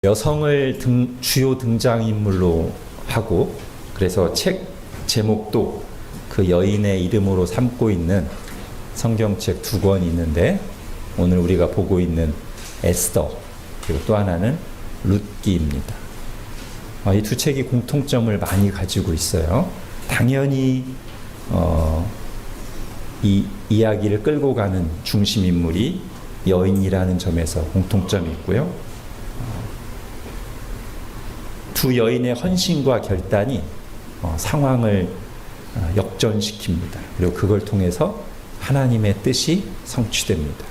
여성을 주요 등장인물로 하고, 그래서 책 제목도 그 여인의 이름으로 삼고 있는 성경책 두 권이 있는데, 오늘 우리가 보고 있는 에스더, 그리고 또 하나는 룻기입니다. 이 두 책이 공통점을 많이 가지고 있어요. 당연히 이 이야기를 끌고 가는 중심 인물이 여인이라는 점에서 공통점이 있고요. 두 여인의 헌신과 결단이 상황을 역전시킵니다. 그리고 그걸 통해서 하나님의 뜻이 성취됩니다.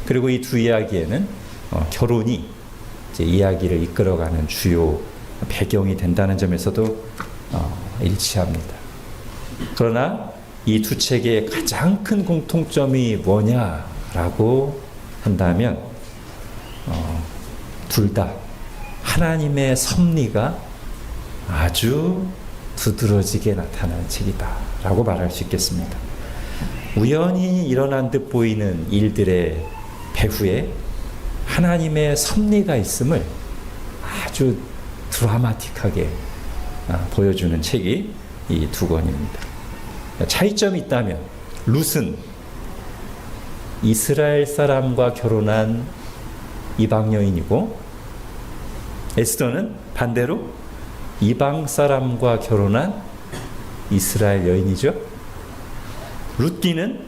그리고 이 두 이야기에는 결혼이 이제 이야기를 이끌어가는 주요 배경이 된다는 점에서도 일치합니다. 그러나 이 두 책의 가장 큰 공통점이 뭐냐라고 한다면 둘 다 하나님의 섭리가 아주 두드러지게 나타나는 책이다 라고 말할 수 있겠습니다. 우연히 일어난 듯 보이는 일들의 배후에 하나님의 섭리가 있음을 아주 드라마틱하게 보여주는 책이 이 두 권입니다. 차이점이 있다면 룻은 이스라엘 사람과 결혼한 이방 여인이고, 에스더는 반대로 이방 사람과 결혼한 이스라엘 여인이죠. 룻기는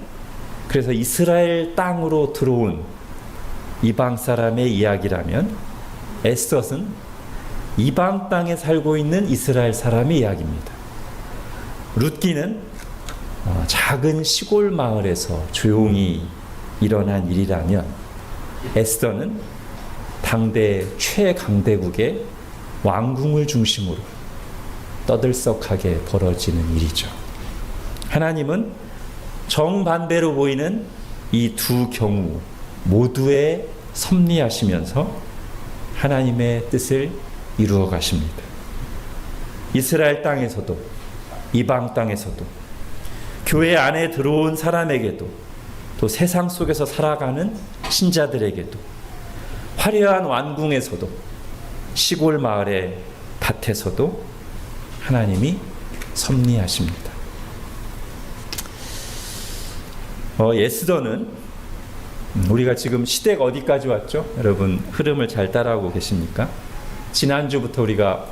그래서 이스라엘 땅으로 들어온 이방 사람의 이야기라면, 에스더는 이방 땅에 살고 있는 이스라엘 사람의 이야기입니다. 룻기는 작은 시골 마을에서 조용히 일어난 일이라면, 에스더는 당대 최강대국의 왕궁을 중심으로 떠들썩하게 벌어지는 일이죠. 하나님은 정반대로 보이는 이 두 경우 모두에 섭리하시면서 하나님의 뜻을 이루어 가십니다. 이스라엘 땅에서도 이방 땅에서도 교회 안에 들어온 사람에게도, 또 세상 속에서 살아가는 신자들에게도, 화려한 왕궁에서도 시골 마을의 밭에서도 하나님이 섭리하십니다. 에스더는 우리가 지금 시대가 어디까지 왔죠? 여러분 흐름을 잘 따라오고 계십니까? 지난주부터 우리가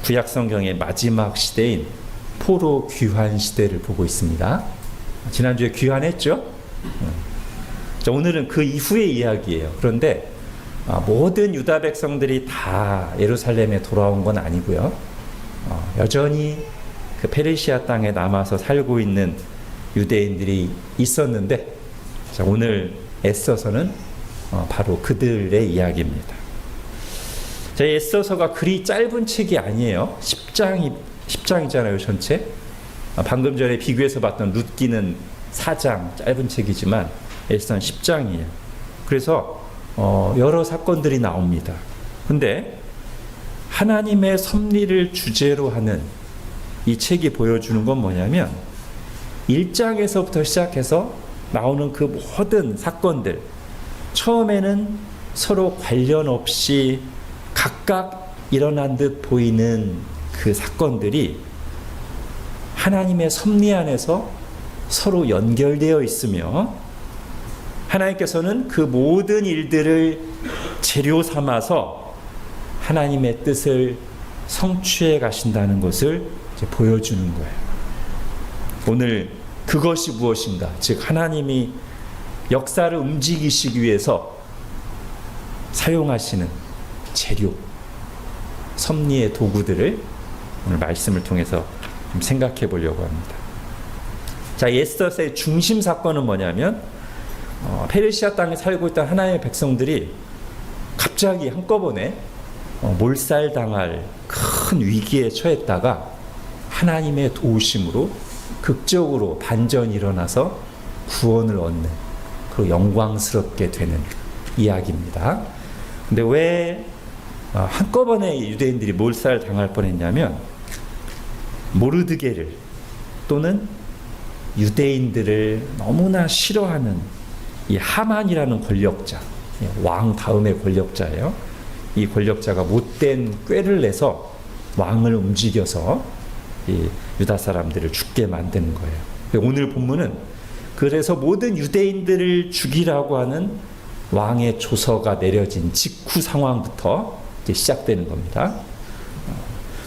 구약 성경의 마지막 시대인 포로 귀환 시대를 보고 있습니다. 지난주에 귀환했죠? 오늘은 그 이후의 이야기예요. 그런데 모든 유다 백성들이 다 예루살렘에 돌아온 건 아니고요. 여전히 그 페르시아 땅에 남아서 살고 있는 유대인들이 있었는데, 오늘 에스더서는 바로 그들의 이야기입니다. 에스더서가 그리 짧은 책이 아니에요. 10장이잖아요, 전체. 방금 전에 비교해서 봤던 룻기는 4장 짧은 책이지만 에스더는 10장이에요. 그래서 여러 사건들이 나옵니다. 근데 하나님의 섭리를 주제로 하는 이 책이 보여주는 건 뭐냐면, 1장에서부터 시작해서 나오는 그 모든 사건들, 처음에는 서로 관련 없이 각각 일어난 듯 보이는 그 사건들이 하나님의 섭리 안에서 서로 연결되어 있으며, 하나님께서는 그 모든 일들을 재료 삼아서 하나님의 뜻을 성취해 가신다는 것을 이제 보여주는 거예요. 오늘 그것이 무엇인가? 즉 하나님이 역사를 움직이시기 위해서 사용하시는 재료, 섭리의 도구들을 오늘 말씀을 통해서 좀 생각해 보려고 합니다. 에스더서의 중심 사건은 뭐냐면, 페르시아 땅에 살고 있던 하나님의 백성들이 갑자기 한꺼번에 몰살당할 큰 위기에 처했다가 하나님의 도우심으로 극적으로 반전이 일어나서 구원을 얻는, 그리고 영광스럽게 되는 이야기입니다. 근데 왜 한꺼번에 유대인들이 몰살당할 뻔했냐면, 모르드게를, 또는 유대인들을 너무나 싫어하는 이 하만이라는 권력자, 왕 다음의 권력자예요. 이 권력자가 못된 꾀를 내서 왕을 움직여서 이 유다 사람들을 죽게 만드는 거예요. 오늘 본문은 그래서 모든 유대인들을 죽이라고 하는 왕의 조서가 내려진 직후 상황부터 이제 시작되는 겁니다.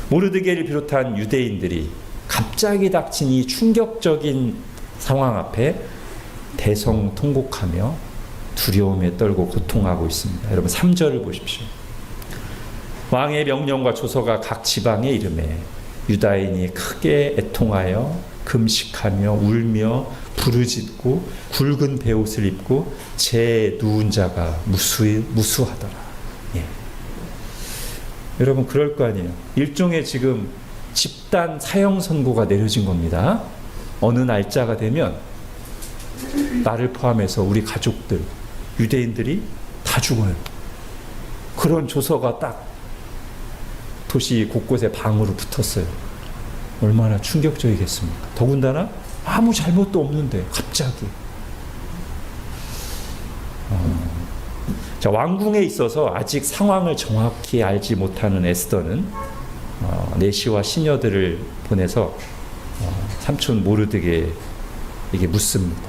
모르드게를 비롯한 유대인들이 갑자기 닥친 이 충격적인 상황 앞에 대성통곡하며 두려움에 떨고 고통하고 있습니다. 여러분 3절을 보십시오. 왕의 명령과 조서가 각 지방에 이르매 유다인이 크게 애통하여 금식하며 울며 부르짖고 굵은 베옷을 입고 제 누운 자가 무수하더라. 예. 여러분 그럴 거 아니에요. 일종의 지금 집단 사형 선고가 내려진 겁니다. 어느 날짜가 되면 나를 포함해서 우리 가족들, 유대인들이 다 죽어요. 그런 조서가 딱 도시 곳곳에 방으로 붙었어요. 얼마나 충격적이겠습니까? 더군다나 아무 잘못도 없는데 갑자기. 자, 왕궁에 있어서 아직 상황을 정확히 알지 못하는 에스더는 내시와 시녀들을 보내서 삼촌 모르드게에게 묻습니다.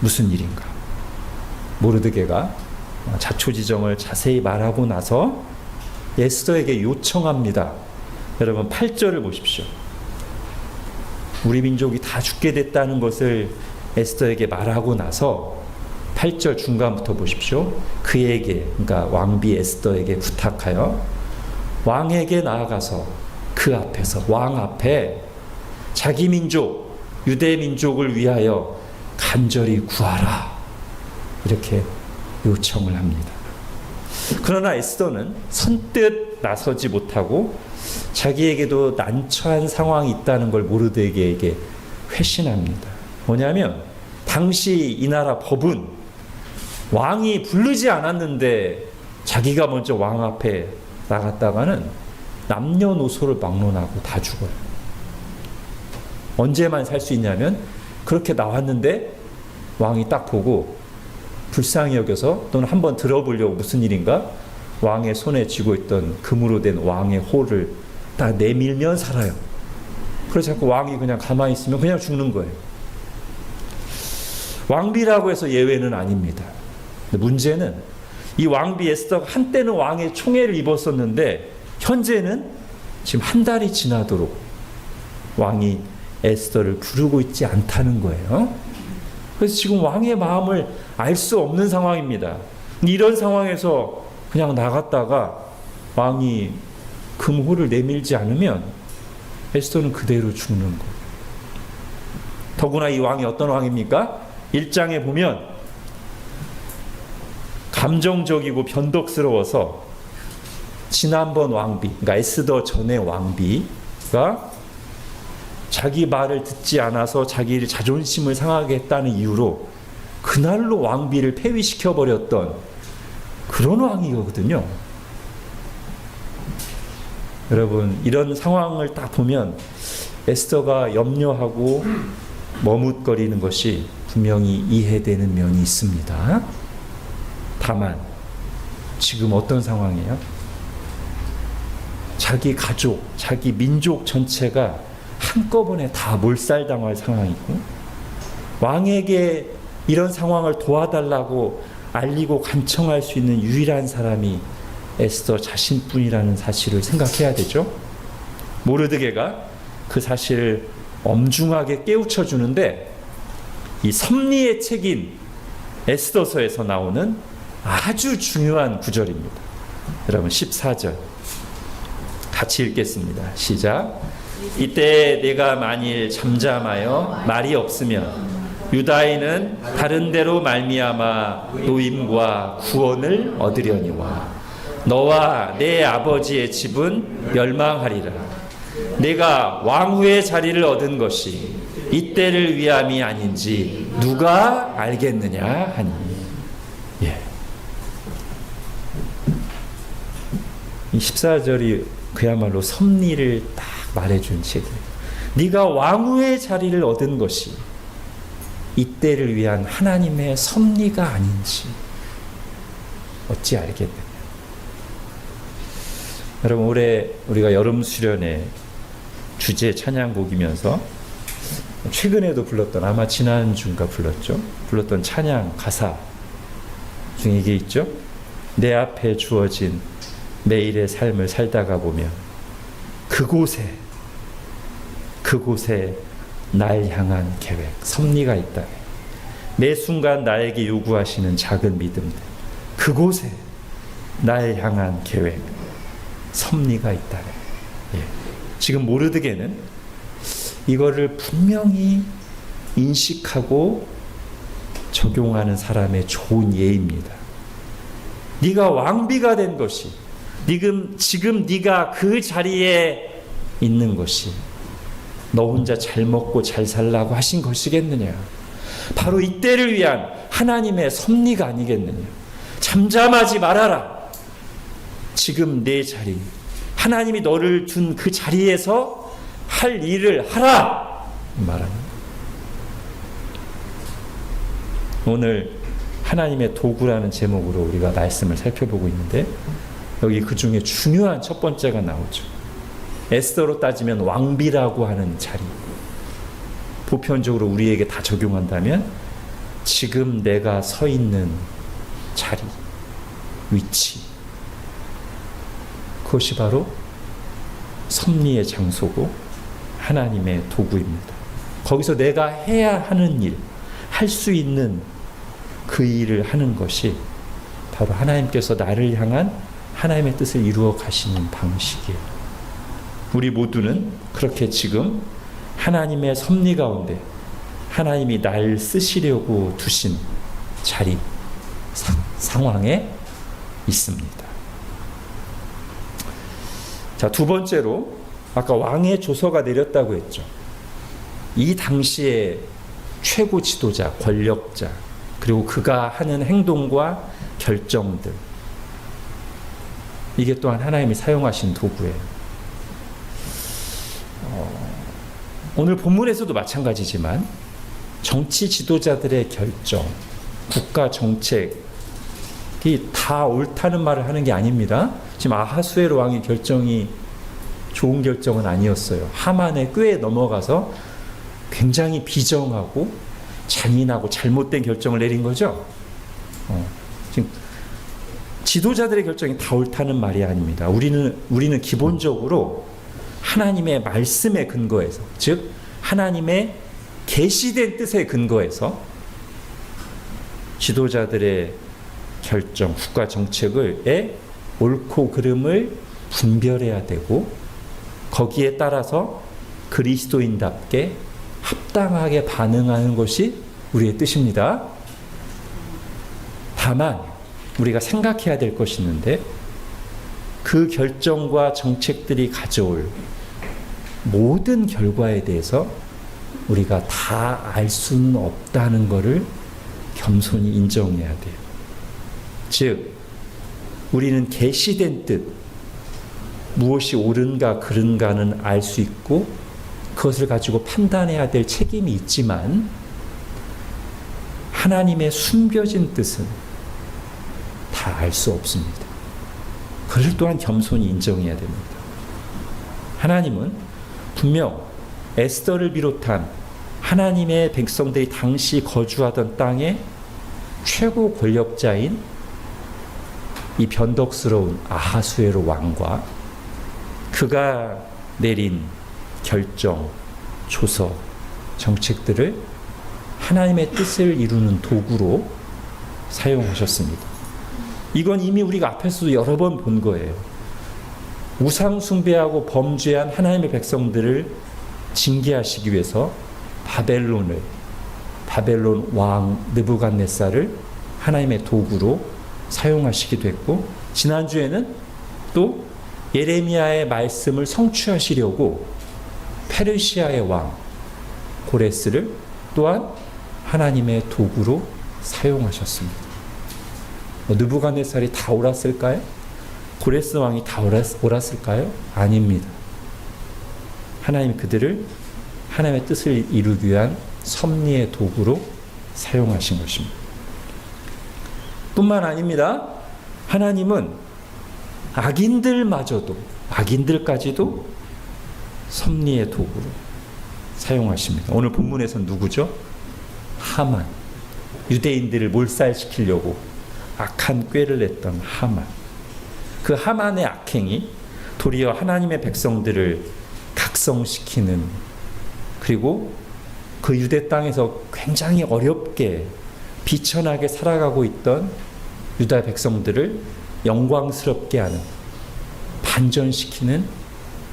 무슨 일인가? 모르드게가 자초지정을 자세히 말하고 나서 에스더에게 요청합니다. 여러분 8절을 보십시오. 우리 민족이 다 죽게 됐다는 것을 에스더에게 말하고 나서 8절 중간부터 보십시오. 그에게, 그러니까 왕비 에스더에게 부탁하여 왕에게 나아가서 그 앞에서, 왕 앞에 자기 민족, 유대 민족을 위하여 간절히 구하라. 이렇게 요청을 합니다. 그러나 에스더는 선뜻 나서지 못하고 자기에게도 난처한 상황이 있다는 걸 모르드게에게 회신합니다. 뭐냐면 당시 이 나라 법은 왕이 부르지 않았는데 자기가 먼저 왕 앞에 나갔다가는 남녀노소를 막론하고 다 죽어요. 언제만 살 수 있냐면 그렇게 나왔는데 왕이 딱 보고 불쌍히 여겨서 또는 한번 들어보려고 무슨 일인가 왕의 손에 쥐고 있던 금으로 된 왕의 호를 딱 내밀면 살아요. 그래서 자꾸 왕이 그냥 가만히 있으면 그냥 죽는 거예요. 왕비라고 해서 예외는 아닙니다. 근데 문제는 이 왕비 에스더가 한때는 왕의 총애를 입었었는데 현재는 지금 한 달이 지나도록 왕이 에스더를 부르고 있지 않다는 거예요. 그래서 지금 왕의 마음을 알 수 없는 상황입니다. 이런 상황에서 그냥 나갔다가 왕이 금호를 내밀지 않으면 에스더는 그대로 죽는 거예요. 더구나 이 왕이 어떤 왕입니까? 1장에 보면 감정적이고 변덕스러워서 지난번 왕비, 그러니까 에스더 전의 왕비가 자기 말을 듣지 않아서 자기 자존심을 상하게 했다는 이유로 그날로 왕비를 폐위시켜버렸던 그런 왕이거든요. 여러분 이런 상황을 딱 보면 에스더가 염려하고 머뭇거리는 것이 분명히 이해되는 면이 있습니다. 다만 지금 어떤 상황이에요? 자기 가족, 자기 민족 전체가 한꺼번에 다 몰살당할 상황이고 왕에게 이런 상황을 도와달라고 알리고 간청할 수 있는 유일한 사람이 에스더 자신뿐이라는 사실을 생각해야 되죠. 모르드게가 그 사실을 엄중하게 깨우쳐 주는데 이 섭리의 책인 에스더서에서 나오는 아주 중요한 구절입니다. 여러분 14절 같이 읽겠습니다. 시작. 이때 내가 만일 잠잠하여 말이 없으면 유다인은 다른 데로 말미암아 노임과 구원을 얻으려니와 너와 내 아버지의 집은 멸망하리라. 내가 왕후의 자리를 얻은 것이 이때를 위함이 아닌지 누가 알겠느냐 하니. 예. 이 14절이 그야말로 섭리를 딱 말해준 책이에요. 네가 왕후의 자리를 얻은 것이 이때를 위한 하나님의 섭리가 아닌지 어찌 알겠느냐. 여러분, 올해 우리가 여름 수련회 주제 찬양곡이면서 최근에도 불렀던, 아마 지난주인가 불렀던 찬양 가사 중에 이게 있죠. 내 앞에 주어진 매일의 삶을 살다가 보면 그곳에 날 향한 계획, 섭리가 있다. 매 순간 나에게 요구하시는 작은 믿음들, 그곳에 날 향한 계획, 섭리가 있다. 예. 지금 모르드게는 이거를 분명히 인식하고 적용하는 사람의 좋은 예입니다. 네가 왕비가 된 것이, 지금 네가 그 자리에 있는 것이 너 혼자 잘 먹고 잘 살라고 하신 것이겠느냐. 바로 이때를 위한 하나님의 섭리가 아니겠느냐. 잠잠하지 말아라. 지금 내 자리, 하나님이 너를 둔 그 자리에서 할 일을 하라 말합니다. 오늘 하나님의 도구라는 제목으로 우리가 말씀을 살펴보고 있는데, 여기 그 중에 중요한 첫 번째가 나오죠. 에스더로 따지면 왕비라고 하는 자리. 보편적으로 우리에게 다 적용한다면 지금 내가 서 있는 자리, 위치, 그것이 바로 섭리의 장소고 하나님의 도구입니다. 거기서 내가 해야 하는 일, 할 수 있는 그 일을 하는 것이 바로 하나님께서 나를 향한 하나님의 뜻을 이루어 가시는 방식이에요. 우리 모두는 그렇게 지금 하나님의 섭리 가운데 하나님이 날 쓰시려고 두신 자리, 상황에 있습니다. 자, 두 번째로 아까 왕의 조서가 내렸다고 했죠. 이 당시의 최고 지도자, 권력자, 그리고 그가 하는 행동과 결정들, 이게 또한 하나님이 사용하신 도구예요. 오늘 본문에서도 마찬가지지만 정치 지도자들의 결정, 국가 정책이 다 옳다는 말을 하는 게 아닙니다. 지금 아하수에로 왕의 결정이 좋은 결정은 아니었어요. 하만의 꾀에 넘어가서 굉장히 비정하고 잔인하고 잘못된 결정을 내린 거죠. 지금 지도자들의 결정이 다 옳다는 말이 아닙니다. 우리는 기본적으로 하나님의 말씀에 근거해서, 즉 하나님의 계시된 뜻에 근거해서 지도자들의 결정, 국가 정책의 옳고 그름을 분별해야 되고, 거기에 따라서 그리스도인답게 합당하게 반응하는 것이 우리의 뜻입니다. 다만 우리가 생각해야 될 것이 있는데, 그 결정과 정책들이 가져올 모든 결과에 대해서 우리가 다 알 수는 없다는 것을 겸손히 인정해야 돼요. 즉, 우리는 계시된 뜻, 무엇이 옳은가 그른가는 알 수 있고 그것을 가지고 판단해야 될 책임이 있지만, 하나님의 숨겨진 뜻은 다 알 수 없습니다. 그것을 또한 겸손히 인정해야 됩니다. 하나님은 분명 에스더를 비롯한 하나님의 백성들이 당시 거주하던 땅의 최고 권력자인 이 변덕스러운 아하수에로 왕과 그가 내린 결정, 조서, 정책들을 하나님의 뜻을 이루는 도구로 사용하셨습니다. 이건 이미 우리가 앞에서도 여러 번 본 거예요. 우상 숭배하고 범죄한 하나님의 백성들을 징계하시기 위해서 바벨론 왕 느부갓네살을 하나님의 도구로 사용하시기도 했고, 지난주에는 또 예레미야의 말씀을 성취하시려고 페르시아의 왕 고레스를 또한 하나님의 도구로 사용하셨습니다. 느부갓네살이 다 옳았을까요? 고레스 왕이 다 옳았을까요? 아닙니다. 하나님 그들을 하나님의 뜻을 이루기 위한 섭리의 도구로 사용하신 것입니다. 뿐만 아닙니다. 하나님은 악인들까지도 섭리의 도구로 사용하십니다. 오늘 본문에서는 누구죠? 하만. 유대인들을 몰살시키려고 악한 꾀를 냈던 하만. 그 하만의 악행이 도리어 하나님의 백성들을 각성시키는, 그리고 그 유대 땅에서 굉장히 어렵게 비천하게 살아가고 있던 유다 백성들을 영광스럽게 하는, 반전시키는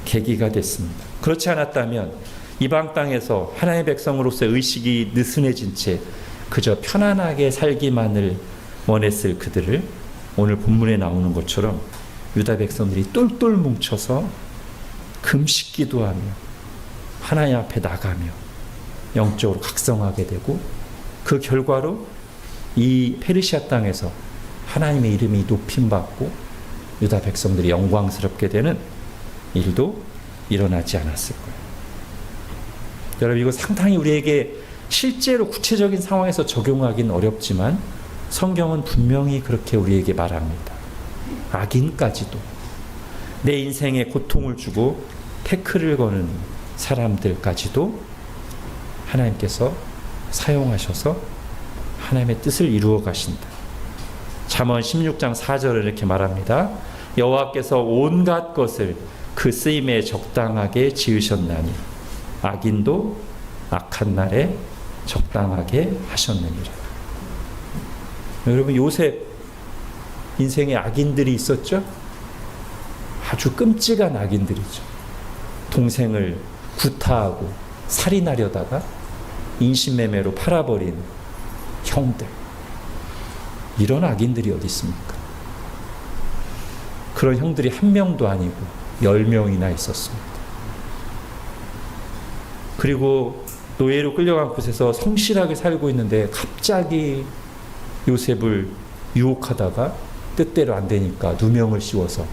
계기가 됐습니다. 그렇지 않았다면 이방 땅에서 하나님의 백성으로서 의식이 느슨해진 채 그저 편안하게 살기만을 원했을 그들을 오늘 본문에 나오는 것처럼 유다 백성들이 똘똘 뭉쳐서 금식 기도하며 하나님 앞에 나가며 영적으로 각성하게 되고, 그 결과로 이 페르시아 땅에서 하나님의 이름이 높임받고 유다 백성들이 영광스럽게 되는 일도 일어나지 않았을 거예요. 여러분, 이거 상당히 우리에게 실제로 구체적인 상황에서 적용하기는 어렵지만 성경은 분명히 그렇게 우리에게 말합니다. 악인까지도, 내 인생에 고통을 주고 태클을 거는 사람들까지도 하나님께서 사용하셔서 하나님의 뜻을 이루어 가신다. 잠언 16장 4절을 이렇게 말합니다. 여호와께서 온갖 것을 그 쓰임에 적당하게 지으셨나니 악인도 악한 날에 적당하게 하셨느니라. 여러분, 요셉 인생에 악인들이 있었죠? 아주 끔찍한 악인들이죠. 동생을 구타하고 살인하려다가 인신매매로 팔아버린 형들. 이런 악인들이 어디 있습니까? 그런 형들이 한 명도 아니고 10명이나 있었습니다. 그리고 노예로 끌려간 곳에서 성실하게 살고 있는데 갑자기 요셉을 유혹하다가 뜻대로 안 되니까 누명을 씌워서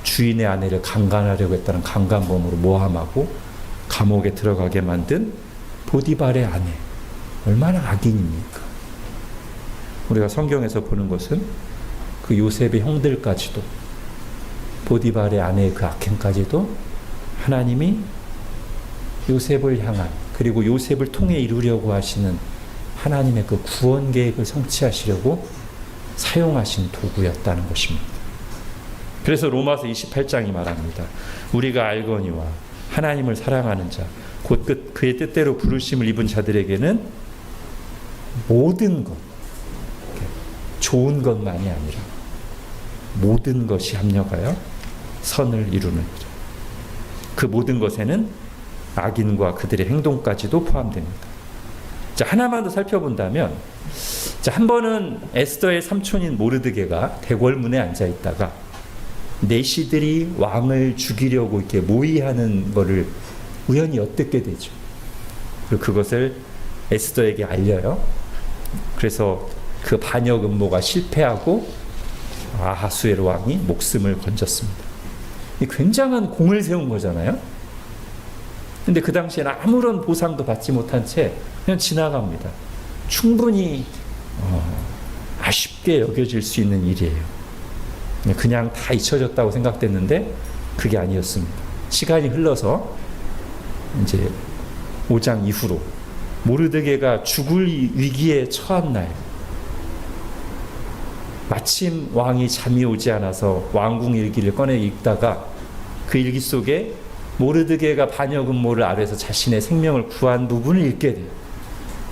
주인의 아내를 강간하려고 했다는 강간범으로 모함하고 감옥에 들어가게 만든 보디발의 아내. 얼마나 악인입니까? 우리가 성경에서 보는 것은 그 요셉의 형들까지도, 보디발의 아내의 그 악행까지도 하나님이 요셉을 향한, 그리고 요셉을 통해 이루려고 하시는 하나님의 그 구원 계획을 성취하시려고 사용하신 도구였다는 것입니다. 그래서 로마서 28장이 말합니다. 우리가 알거니와 하나님을 사랑하는 자, 곧 그의 뜻대로 부르심을 입은 자들에게는 모든 것, 좋은 것만이 아니라 모든 것이 합력하여 선을 이루느니라. 그 모든 것에는 악인과 그들의 행동까지도 포함됩니다. 자, 하나만 더 살펴본다면, 자, 한 번은 에스더의 삼촌인 모르드게가 대궐문에 앉아 있다가 내시들이 왕을 죽이려고 이렇게 모의하는 것을 우연히 엿듣게 되죠. 그리고 그것을 에스더에게 알려요. 그래서 그 반역 음모가 실패하고 아하수에로 왕이 목숨을 건졌습니다. 이 굉장한 공을 세운 거잖아요. 근데 그 당시에는 아무런 보상도 받지 못한 채 그냥 지나갑니다. 충분히 아쉽게 여겨질 수 있는 일이에요. 그냥 다 잊혀졌다고 생각됐는데 그게 아니었습니다. 시간이 흘러서 이제 5장 이후로 모르드게가 죽을 위기에 처한 날, 마침 왕이 잠이 오지 않아서 왕궁 일기를 꺼내 읽다가 그 일기 속에 모르드게가 반역 음모를 아뢰서 자신의 생명을 구한 부분을 읽게 돼요.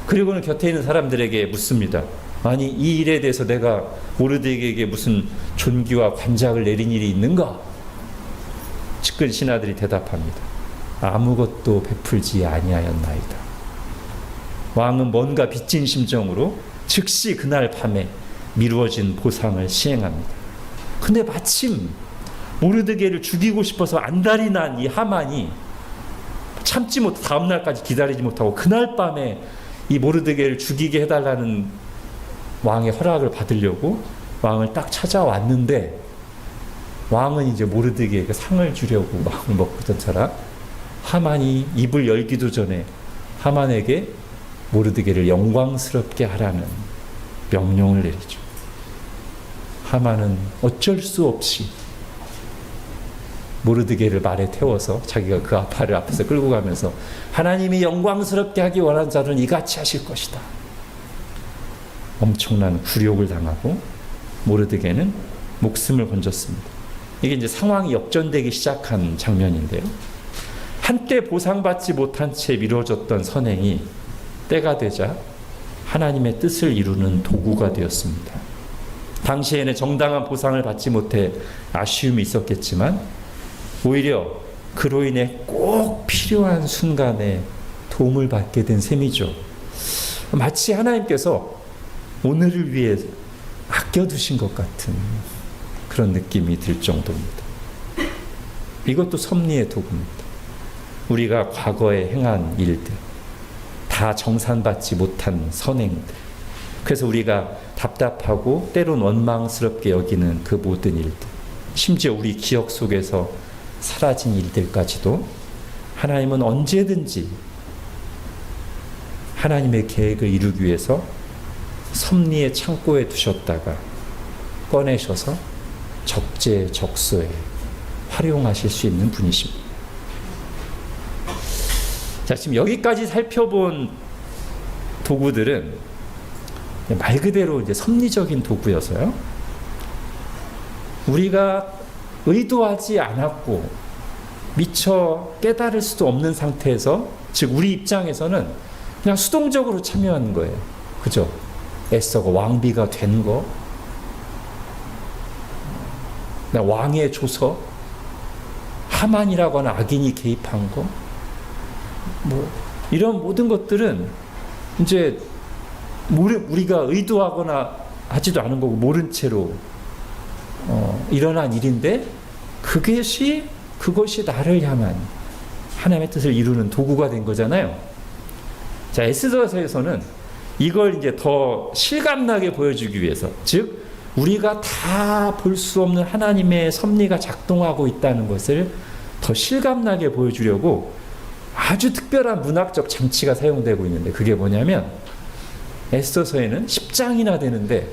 그리고는 곁에 있는 사람들에게 묻습니다. 아니, 이 일에 대해서 내가 모르드게에게 무슨 존귀와 관작을 내린 일이 있는가? 측근 신하들이 대답합니다. 아무것도 베풀지 아니하였나이다. 왕은 뭔가 빚진 심정으로 즉시 그날 밤에 미루어진 보상을 시행합니다. 근데 마침 모르드게를 죽이고 싶어서 안달이 난 이 하만이 참지 못, 다음 날까지 기다리지 못하고 그날 밤에 이 모르드게를 죽이게 해달라는 왕의 허락을 받으려고 왕을 딱 찾아왔는데, 왕은 이제 모르드게에게 상을 주려고 마음을 먹고 있던 차라 하만이 입을 열기도 전에 하만에게 모르드게를 영광스럽게 하라는 명령을 내리죠. 하만은 어쩔 수 없이 모르드게를 말에 태워서 자기가 그 아파를 앞에서 끌고 가면서 하나님이 영광스럽게 하기 원하는 자는 이같이 하실 것이다. 엄청난 굴욕을 당하고 모르드게는 목숨을 건졌습니다. 이게 이제 상황이 역전되기 시작한 장면인데요. 한때 보상받지 못한 채 미뤄졌던 선행이 때가 되자 하나님의 뜻을 이루는 도구가 되었습니다. 당시에는 정당한 보상을 받지 못해 아쉬움이 있었겠지만 오히려 그로 인해 꼭 필요한 순간에 도움을 받게 된 셈이죠. 마치 하나님께서 오늘을 위해 아껴두신 것 같은 그런 느낌이 들 정도입니다. 이것도 섭리의 도구입니다. 우리가 과거에 행한 일들, 다 정산받지 못한 선행들, 그래서 우리가 답답하고 때론 원망스럽게 여기는 그 모든 일들, 심지어 우리 기억 속에서 사라진 일들까지도 하나님은 언제든지 하나님의 계획을 이루기 위해서 섭리의 창고에 두셨다가 꺼내셔서 적재적소에 활용하실 수 있는 분이십니다. 자, 지금 여기까지 살펴본 도구들은 말 그대로 이제 섭리적인 도구여서요. 우리가 의도하지 않았고 미처 깨달을 수도 없는 상태에서, 즉 우리 입장에서는 그냥 수동적으로 참여하는 거예요. 그죠? 에스더가 왕비가 된 거, 왕의 조서, 하만이라고 하는 악인이 개입한 거, 이런 모든 것들은 이제 우리가 의도하거나 하지도 않은 거고 모른 채로 일어난 일인데 그것이 나를 향한 하나님의 뜻을 이루는 도구가 된 거잖아요. 자, 에스더서에서는 이걸 이제 더 실감나게 보여주기 위해서, 즉 우리가 다 볼 수 없는 하나님의 섭리가 작동하고 있다는 것을 더 실감나게 보여주려고 아주 특별한 문학적 장치가 사용되고 있는데, 그게 뭐냐면 에스더서에는 10장이나 되는데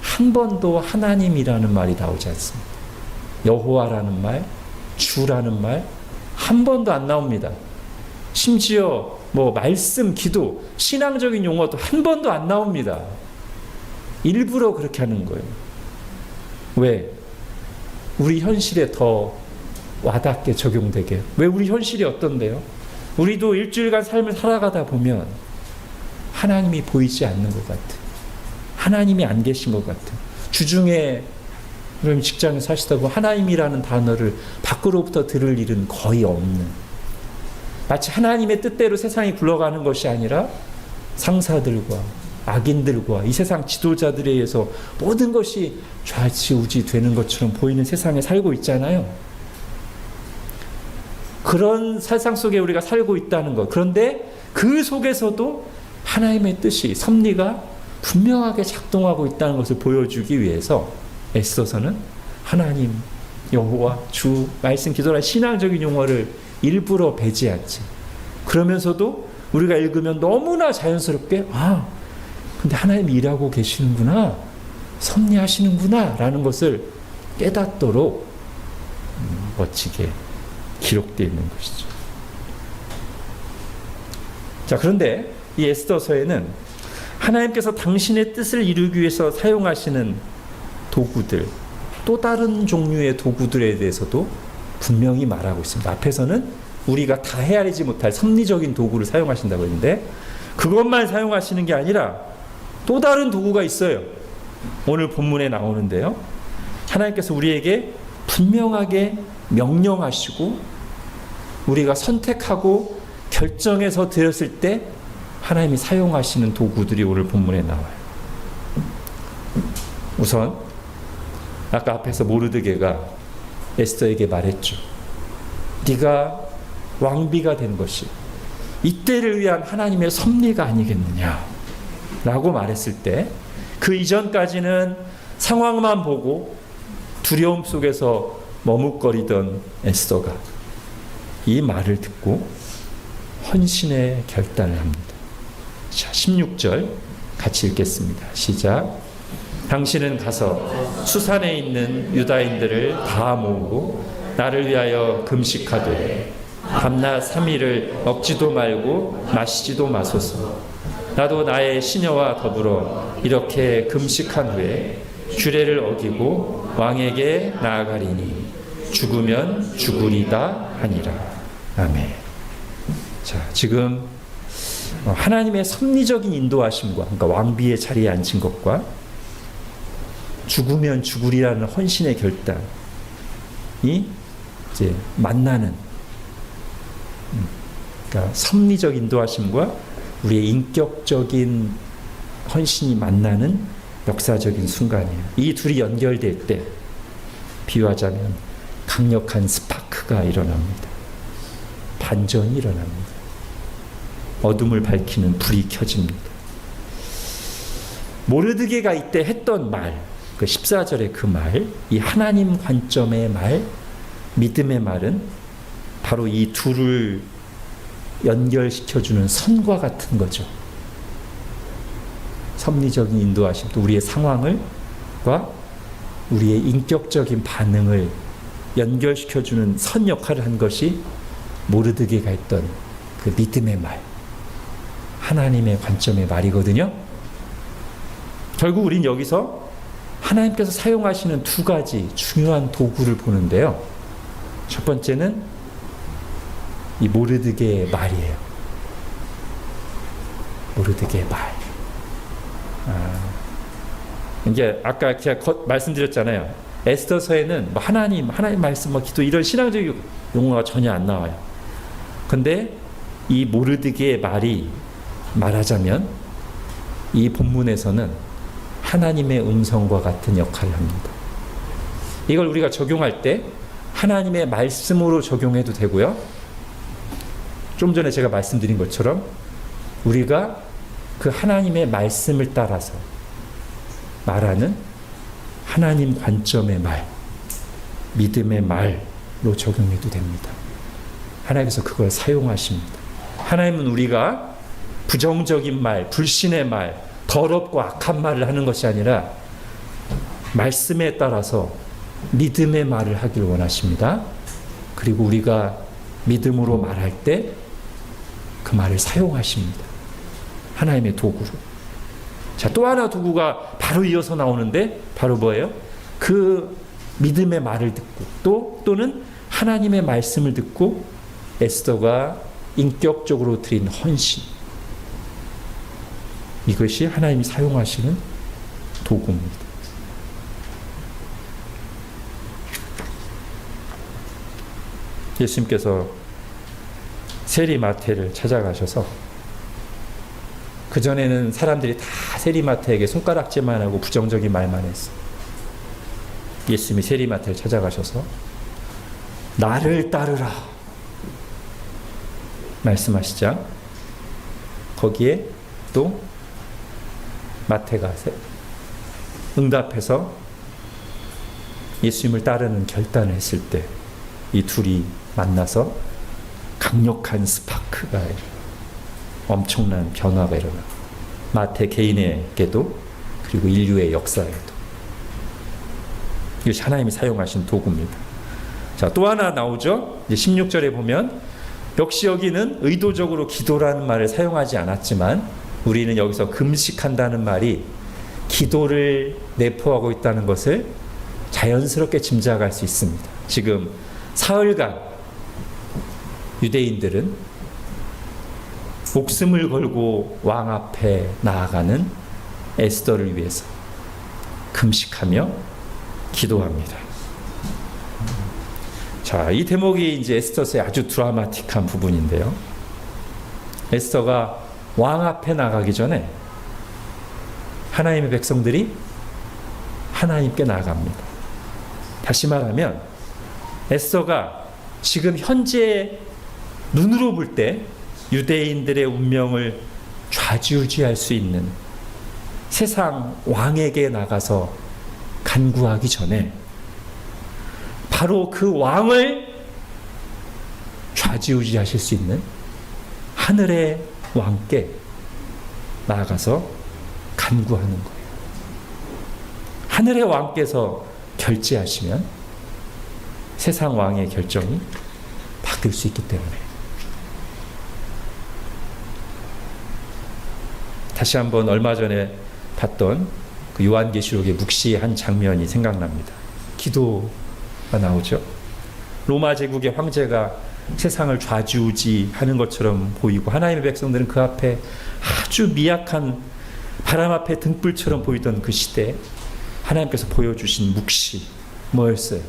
한 번도 하나님이라는 말이 나오지 않습니다. 여호와라는 말, 주라는 말 한 번도 안 나옵니다. 심지어 말씀, 기도, 신앙적인 용어도 한 번도 안 나옵니다. 일부러 그렇게 하는 거예요. 왜? 우리 현실에 더 와닿게 적용되게. 왜 우리 현실이 어떤데요? 우리도 일주일간 삶을 살아가다 보면 하나님이 보이지 않는 것 같은, 하나님이 안 계신 것 같은, 주중에 그럼 직장에서 사시다 보면 하나님이라는 단어를 밖으로부터 들을 일은 거의 없는, 마치 하나님의 뜻대로 세상이 굴러가는 것이 아니라 상사들과 악인들과 이 세상 지도자들에 의해서 모든 것이 좌지우지 되는 것처럼 보이는 세상에 살고 있잖아요. 그런 세상 속에 우리가 살고 있다는 것. 그런데 그 속에서도 하나님의 뜻이, 섭리가 분명하게 작동하고 있다는 것을 보여주기 위해서 애써서는 하나님, 여호와, 주, 말씀, 기도라는 신앙적인 용어를 일부러 배제하지. 그러면서도 우리가 읽으면 너무나 자연스럽게 근데 하나님이 일하고 계시는구나, 섭리하시는구나 라는 것을 깨닫도록 멋지게 기록되어 있는 것이죠. 자, 그런데 이 에스더서에는 하나님께서 당신의 뜻을 이루기 위해서 사용하시는 도구들, 또 다른 종류의 도구들에 대해서도 분명히 말하고 있습니다. 앞에서는 우리가 다 헤아리지 못할 섭리적인 도구를 사용하신다고 했는데 그것만 사용하시는 게 아니라 또 다른 도구가 있어요. 오늘 본문에 나오는데요. 하나님께서 우리에게 분명하게 명령하시고 우리가 선택하고 결정해서 드렸을 때 하나님이 사용하시는 도구들이 오늘 본문에 나와요. 우선 아까 앞에서 모르드게가 에스더에게 말했죠. 네가 왕비가 된 것이 이때를 위한 하나님의 섭리가 아니겠느냐 라고 말했을 때, 그 이전까지는 상황만 보고 두려움 속에서 머뭇거리던 에스더가 이 말을 듣고 헌신의 결단을 합니다. 자, 16절 같이 읽겠습니다. 시작. 당신은 가서 수산에 있는 유다인들을 다 모으고 나를 위하여 금식하되 밤낮 3일을 먹지도 말고 마시지도 마소서. 나도 나의 시녀와 더불어 이렇게 금식한 후에 규례를 어기고 왕에게 나아가리니 죽으면 죽으리다 하니라. 아멘. 자, 지금 하나님의 섭리적인 인도하심과, 그러니까 왕비의 자리에 앉은 것과 죽으면 죽으리라는 헌신의 결단이 이제 만나는, 그러니까 섭리적 인도하심과 우리의 인격적인 헌신이 만나는 역사적인 순간이에요. 이 둘이 연결될 때 비유하자면 강력한 스파크가 일어납니다. 반전이 일어납니다. 어둠을 밝히는 불이 켜집니다. 모르드게가 이때 했던 말, 그 14절의 그 말, 이 하나님 관점의 말, 믿음의 말은 바로 이 둘을 연결시켜주는 선과 같은 거죠. 섭리적인 인도하심도 우리의 상황과 우리의 인격적인 반응을 연결시켜주는 선 역할을 한 것이 모르드게가 했던 그 믿음의 말, 하나님의 관점의 말이거든요. 결국 우린 여기서 하나님께서 사용하시는 두 가지 중요한 도구를 보는데요. 첫 번째는 이 모르드게의 말이에요. 모르드게의 말. 이게 아까 제가 말씀드렸잖아요. 에스더서에는 뭐 하나님 말씀, 뭐 기도 이런 신앙적인 용어가 전혀 안 나와요. 근데 이 모르드게의 말이 말하자면 이 본문에서는 하나님의 음성과 같은 역할을 합니다. 이걸 우리가 적용할 때 하나님의 말씀으로 적용해도 되고요. 좀 전에 제가 말씀드린 것처럼 우리가 그 하나님의 말씀을 따라서 말하는 하나님 관점의 말, 믿음의 말로 적용해도 됩니다. 하나님께서 그걸 사용하십니다. 하나님은 우리가 부정적인 말, 불신의 말, 더럽고 악한 말을 하는 것이 아니라 말씀에 따라서 믿음의 말을 하길 원하십니다. 그리고 우리가 믿음으로 말할 때 그 말을 사용하십니다. 하나님의 도구로. 자, 또 하나 도구가 바로 이어서 나오는데 바로 뭐예요? 그 믿음의 말을 듣고 또는 하나님의 말씀을 듣고 에스더가 인격적으로 드린 헌신, 이것이 하나님이 사용하시는 도구입니다. 예수님께서 세리마태를 찾아가셔서, 그전에는 사람들이 다 세리마태에게 손가락질만 하고 부정적인 말만 했어요. 예수님이 세리마태를 찾아가셔서 나를 따르라 말씀하시자 거기에 또 마태가 응답해서 예수님을 따르는 결단을 했을 때 이 둘이 만나서 강력한 스파크가 엄청난 변화가 일어나. 마태 개인에게도 그리고 인류의 역사에도. 이것이 하나님이 사용하신 도구입니다. 자, 또 하나 나오죠. 이제 16절에 보면 역시 여기는 의도적으로 기도라는 말을 사용하지 않았지만 우리는 여기서 금식한다는 말이 기도를 내포하고 있다는 것을 자연스럽게 짐작할 수 있습니다. 지금 사흘간 유대인들은 목숨을 걸고 왕 앞에 나아가는 에스더를 위해서 금식하며 기도합니다. 자, 이 대목이 이제 에스더서의 아주 드라마틱한 부분인데요. 에스더가 왕 앞에 나가기 전에 하나님의 백성들이 하나님께 나아갑니다. 다시 말하면 에스더가 지금 현재 눈으로 볼 때 유대인들의 운명을 좌지우지할 수 있는 세상 왕에게 나가서 간구하기 전에 바로 그 왕을 좌지우지하실 수 있는 하늘의 왕께 나아가서 간구하는 거예요. 하늘의 왕께서 결재하시면 세상 왕의 결정이 바뀔 수 있기 때문에. 다시 한번 얼마 전에 봤던 그 요한계시록의 묵시의 한 장면이 생각납니다. 기도가 나오죠. 로마 제국의 황제가 세상을 좌지우지하는 것처럼 보이고 하나님의 백성들은 그 앞에 아주 미약한 바람 앞에 등불처럼 보이던 그 시대에 하나님께서 보여주신 묵시 뭐였어요?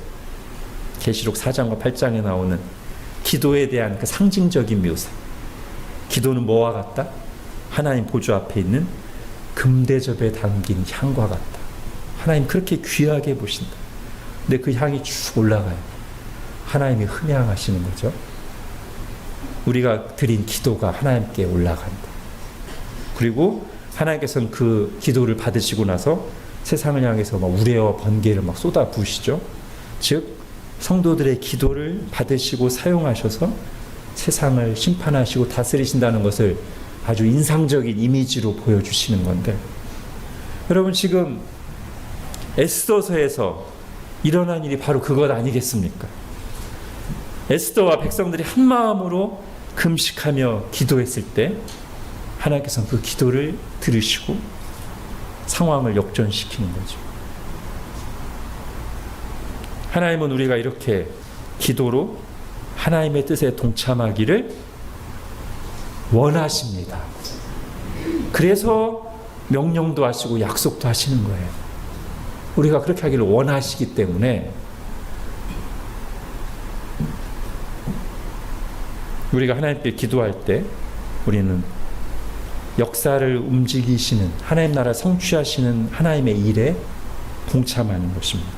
계시록 4장과 8장에 나오는 기도에 대한 그 상징적인 묘사. 기도는 뭐와 같다? 하나님 보좌 앞에 있는 금대접에 담긴 향과 같다. 하나님 그렇게 귀하게 보신다. 근데 그 향이 쭉 올라가요. 하나님이 흠양하시는 거죠. 우리가 드린 기도가 하나님께 올라간다. 그리고 하나님께서는 그 기도를 받으시고 나서 세상을 향해서 막 우레와 번개를 막 쏟아 부으시죠. 즉 성도들의 기도를 받으시고 사용하셔서 세상을 심판하시고 다스리신다는 것을 아주 인상적인 이미지로 보여주시는 건데, 여러분 지금 에스더서에서 일어난 일이 바로 그것 아니겠습니까? 에스더와 백성들이 한 마음으로 금식하며 기도했을 때 하나님께서는 그 기도를 들으시고 상황을 역전시키는 거죠. 하나님은 우리가 이렇게 기도로 하나님의 뜻에 동참하기를 원하십니다. 그래서 명령도 하시고 약속도 하시는 거예요. 우리가 그렇게 하기를 원하시기 때문에 우리가 하나님께 기도할 때 우리는 역사를 움직이시는 하나님 나라 성취하시는 하나님의 일에 동참하는 것입니다.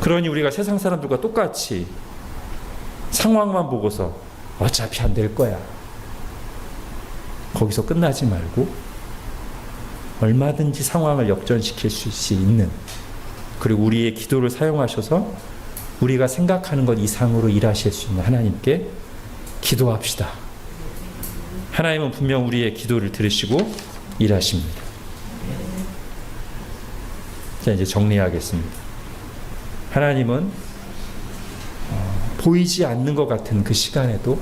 그러니 우리가 세상 사람들과 똑같이 상황만 보고서 어차피 안 될 거야, 거기서 끝나지 말고 얼마든지 상황을 역전시킬 수 있는, 그리고 우리의 기도를 사용하셔서 우리가 생각하는 것 이상으로 일하실 수 있는 하나님께 기도합시다. 하나님은 분명 우리의 기도를 들으시고 일하십니다. 자, 이제 정리하겠습니다. 하나님은 보이지 않는 것 같은 그 시간에도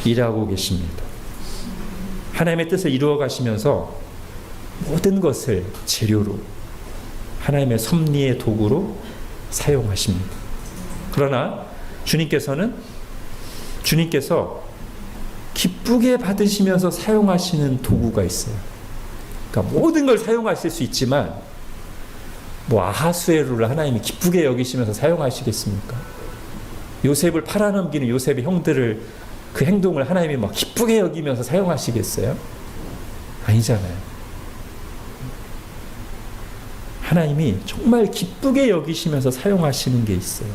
일하고 계십니다. 하나님의 뜻을 이루어 가시면서 모든 것을 재료로 하나님의 섭리의 도구로 사용하십니다. 그러나 주님께서 기쁘게 받으시면서 사용하시는 도구가 있어요. 그러니까 모든 걸 사용하실 수 있지만 아하수에로를 하나님이 기쁘게 여기시면서 사용하시겠습니까? 요셉을 팔아넘기는 요셉의 형들을, 그 행동을 하나님이 막 기쁘게 여기면서 사용하시겠어요? 아니잖아요. 하나님이 정말 기쁘게 여기시면서 사용하시는 게 있어요.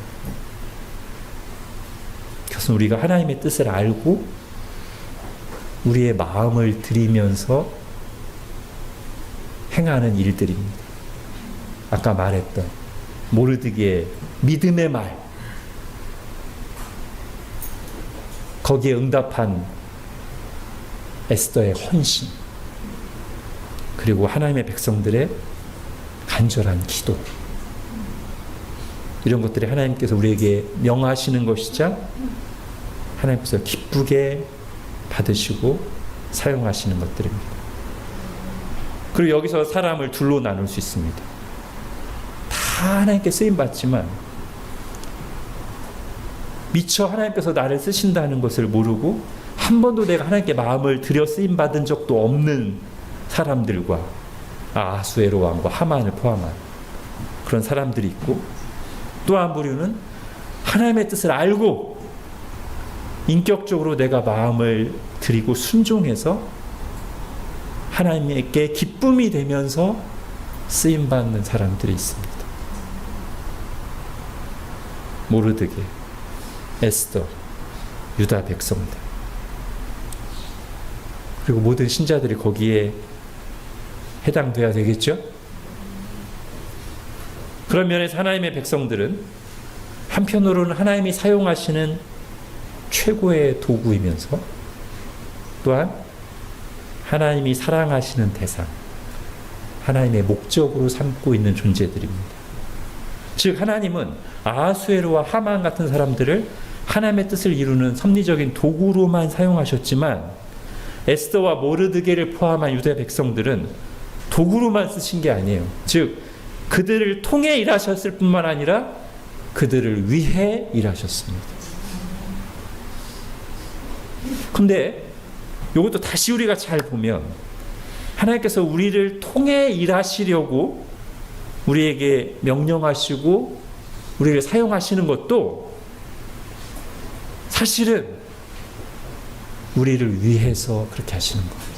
그것은 우리가 하나님의 뜻을 알고 우리의 마음을 들이면서 행하는 일들입니다. 아까 말했던 모르드게의 믿음의 말, 거기에 응답한 에스더의 헌신, 그리고 하나님의 백성들의 간절한 기도, 이런 것들이 하나님께서 우리에게 명하시는 것이자 하나님께서 기쁘게 받으시고 사용하시는 것들입니다. 그리고 여기서 사람을 둘로 나눌 수 있습니다. 다 하나님께 쓰임받지만 미처 하나님께서 나를 쓰신다는 것을 모르고 한 번도 내가 하나님께 마음을 들여 쓰임받은 적도 없는 사람들과, 아하수에로 왕과 하만을 포함한 그런 사람들이 있고, 또 한 부류는 하나님의 뜻을 알고 인격적으로 내가 마음을 드리고 순종해서 하나님께 기쁨이 되면서 쓰임받는 사람들이 있습니다. 모르드게, 에스더, 유다 백성들, 그리고 모든 신자들이 거기에 해당돼야 되겠죠? 그런 면에서 하나님의 백성들은 한편으로는 하나님이 사용하시는 최고의 도구이면서 또한 하나님이 사랑하시는 대상, 하나님의 목적으로 삼고 있는 존재들입니다. 즉 하나님은 아하수에로와 하만 같은 사람들을 하나님의 뜻을 이루는 섭리적인 도구로만 사용하셨지만 에스더와 모르드게를 포함한 유대 백성들은 도구로만 쓰신 게 아니에요. 즉 그들을 통해 일하셨을 뿐만 아니라 그들을 위해 일하셨습니다. 근데 이것도 다시 우리가 잘 보면 하나님께서 우리를 통해 일하시려고 우리에게 명령하시고 우리를 사용하시는 것도 사실은 우리를 위해서 그렇게 하시는 겁니다.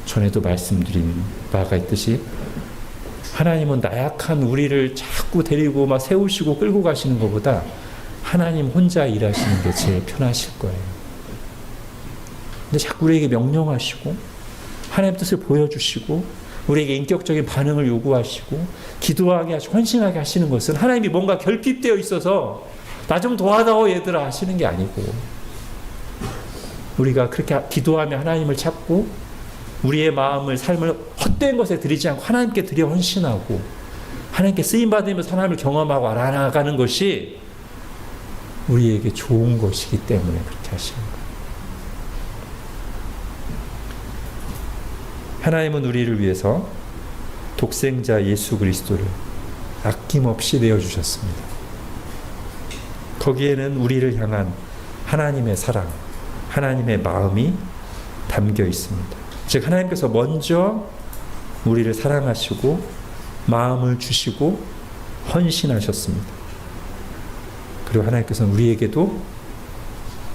전에도 말씀드린 바가 있듯이 하나님은 나약한 우리를 자꾸 데리고 막 세우시고 끌고 가시는 것보다 하나님 혼자 일하시는 게 제일 편하실 거예요. 근데 자꾸 우리에게 명령하시고 하나님 뜻을 보여주시고 우리에게 인격적인 반응을 요구하시고 기도하게 하시고 헌신하게 하시는 것은 하나님이 뭔가 결핍되어 있어서 나 좀 도와다오 얘들아 하시는 게 아니고 우리가 그렇게 기도하며 하나님을 찾고 우리의 마음을 삶을 헛된 것에 드리지 않고 하나님께 드려 헌신하고 하나님께 쓰임받으면서 하나님을 경험하고 알아나가는 것이 우리에게 좋은 것이기 때문에 그렇게 하시는 거예요. 하나님은 우리를 위해서 독생자 예수 그리스도를 아낌없이 내어주셨습니다. 거기에는 우리를 향한 하나님의 사랑, 하나님의 마음이 담겨 있습니다. 즉 하나님께서 먼저 우리를 사랑하시고 마음을 주시고 헌신하셨습니다. 그리고 하나님께서는 우리에게도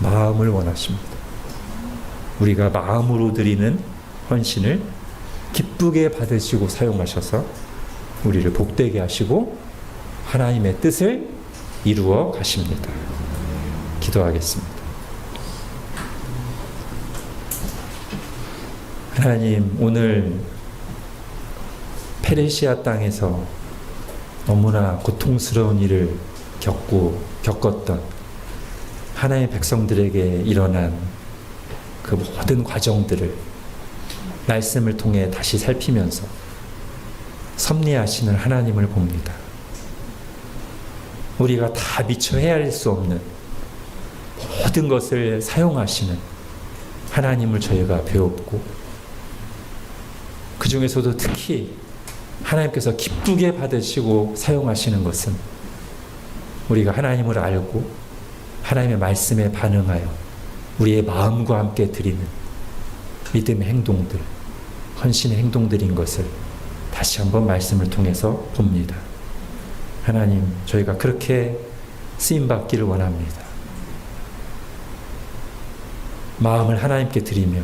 마음을 원하십니다. 우리가 마음으로 드리는 헌신을 기쁘게 받으시고 사용하셔서 우리를 복되게 하시고 하나님의 뜻을 이루어 가십니다. 기도하겠습니다. 하나님, 오늘 페르시아 땅에서 너무나 고통스러운 일을 겪었던 하나님의 백성들에게 일어난 그 모든 과정들을 말씀을 통해 다시 살피면서 섭리하시는 하나님을 봅니다. 우리가 다 미처 헤아릴 수 없는 모든 것을 사용하시는 하나님을 저희가 배웠고 그 중에서도 특히 하나님께서 기쁘게 받으시고 사용하시는 것은 우리가 하나님을 알고 하나님의 말씀에 반응하여 우리의 마음과 함께 드리는 믿음의 행동들, 헌신의 행동들인 것을 다시 한번 말씀을 통해서 봅니다. 하나님, 저희가 그렇게 쓰임받기를 원합니다. 마음을 하나님께 드리며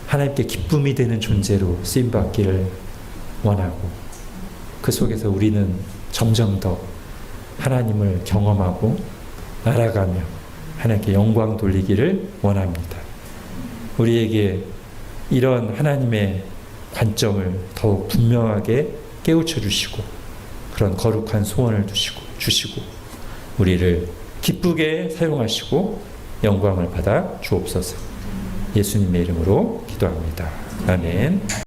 하나님께 기쁨이 되는 존재로 쓰임받기를 원하고 그 속에서 우리는 점점 더 하나님을 경험하고 알아가며 하나님께 영광 돌리기를 원합니다. 우리에게 이런 하나님의 관점을 더욱 분명하게 깨우쳐 주시고 그런 거룩한 소원을 주시고 우리를 기쁘게 사용하시고 영광을 받아 주옵소서. 예수님의 이름으로 기도합니다. 아멘.